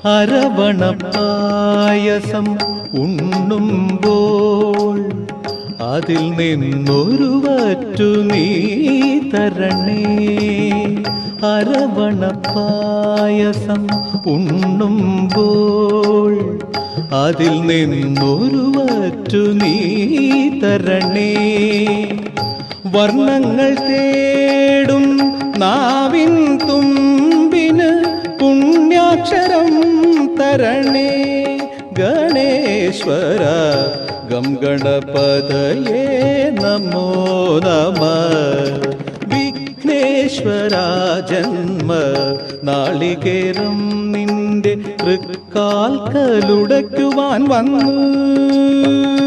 അരവണപ്പായസം ഉണ്ണുമ്പോൾ അതിൽ നിന്നൊരു വറ്റു നീ തരണേ. അരവണപ്പായസം ഉണ്ണുമ്പോൾ അതിൽ നിന്നൊരു വറ്റു നീ തരണേ. വർണ്ണങ്ങൾ തേടും നാവിൻ തുമ്പിന് പുണ്യാക്ഷരം തരണേ. ഗണേശ്വര ഗം ഗണപതയേ നമോ നമഃ. വിഘ്നേശ്വര ജന്മ നാളികേരം നിന്റെ തൃക്കാൽക്കലുടയ്ക്കുവാൻ വന്നു.